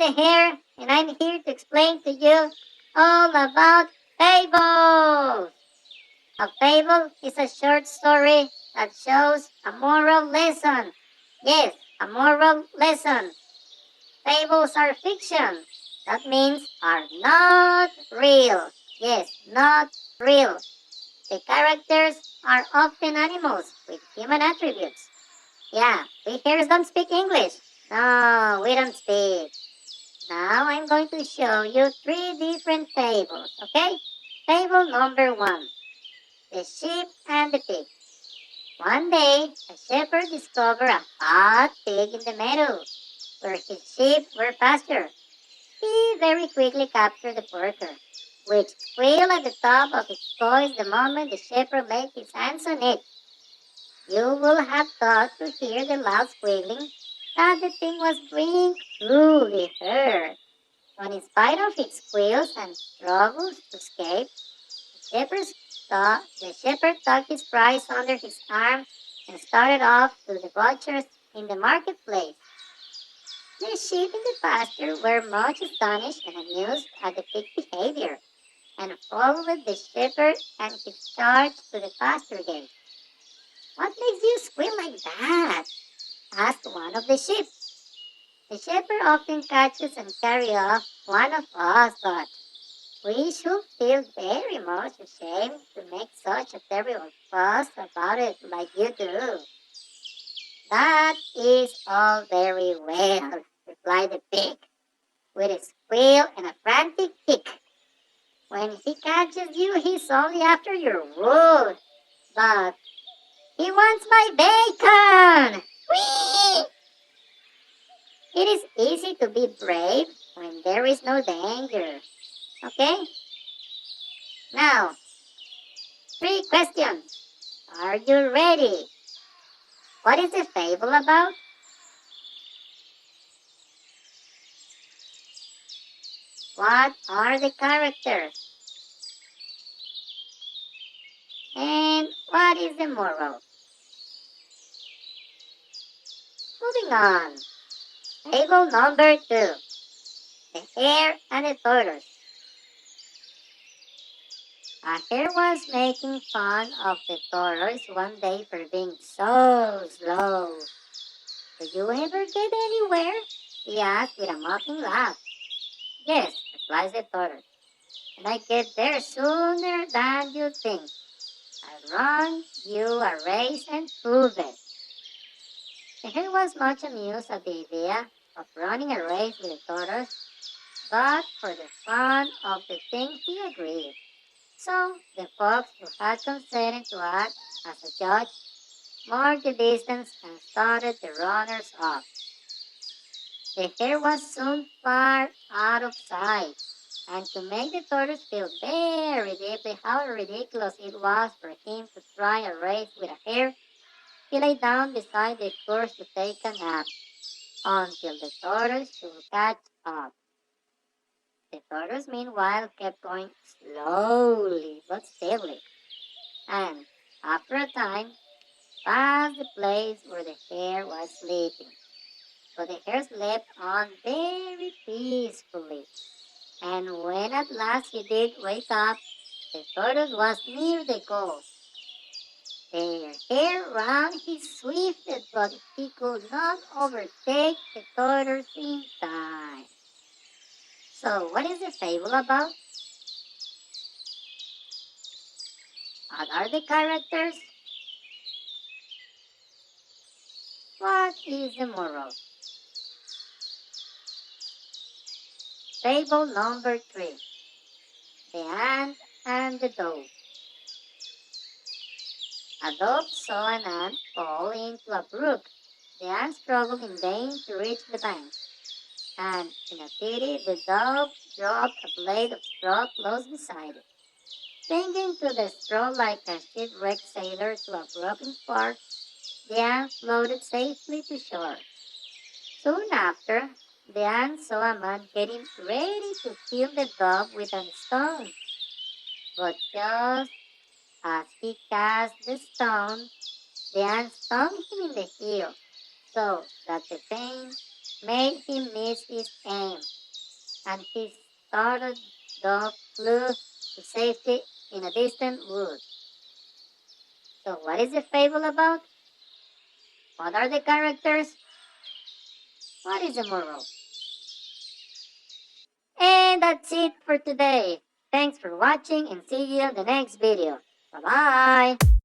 the Hare, and I'm here to explain to you all about fables. A fable is a short story that shows a moral lesson. Yes, a moral lesson. Fables are fiction. That means are not real. Yes, not real. The characters are often animals with human attributes. Yeah, we here don't speak English. No, we don't speak. Now I'm going to show you three different fables, okay? Fable number one, the sheep and the pig. One day, a shepherd discovered a fat pig in the meadow where his sheep were pastured. He very quickly captured the porker, which squealed at the top of its voice the moment the shepherd laid his hands on it. You will have thought to hear the loud squealing that the thing was bringing through the herd. But in spite of its squeals and struggles to escape, the shepherd tucked his prize under his arm and started off to the butchers in the marketplace. The sheep in the pasture were much astonished and amused at the pig's behavior, and followed the shepherd and his charge to the pasture gate. "What makes you squeal like that?" asked one of the sheep. "The shepherd often catches and carries off one of us, but we should feel very much ashamed to make such a terrible fuss about it like you do." "That is all very well," replied the pig, with a squeal and a frantic kick. "When he catches you, he's only after your wool, but he wants my bacon!" Whee! It is easy to be brave when there is no danger. Okay? Now, three questions. Are you ready? What is the fable about? What are the characters? And what is the moral? Moving on. Fable number two. The hare and the tortoise. A hare was making fun of the tortoise one day for being so slow. "Do you ever get anywhere?" he asked with a mocking laugh. "Yes," replies the tortoise, "and I get there sooner than you think. I'll run you a race and prove it." The hare was much amused at the idea of running a race with the tortoise, but for the fun of the thing he agreed. So the fox, who had consented to act as a judge, marked the distance and started the runners off. The hare was soon far out of sight, and to make the tortoise feel very deeply how ridiculous it was for him to try a race with a hare, he lay down beside the course to take a nap until the tortoise should catch up. The tortoise, meanwhile, kept going slowly but steadily, and after a time passed the place where the hare was sleeping. So the hare slept on very peacefully, and when at last he did wake up, the tortoise was near the goal. The hare ran his swiftest, but he could not overtake the tortoise in time. So, what is the fable about? What are the characters? What is the moral? Fable number three, the ant and the dove. A dove saw an ant fall into a brook. The ant struggled in vain to reach the bank, and in a pity the dove dropped a blade of straw close beside it. Clinging to the straw like a shipwrecked sailor to a broken spar, the ant floated safely to shore. Soon after, the ant saw a man getting ready to kill the dove with a stone, but just as he cast the stone, the ant stung him in the heel, so that the pain made him miss his aim, and his startled dog flew to safety in a distant wood. So, what is the fable about? What are the characters? What is the moral? And that's it for today. Thanks for watching and see you in the next video. Bye bye!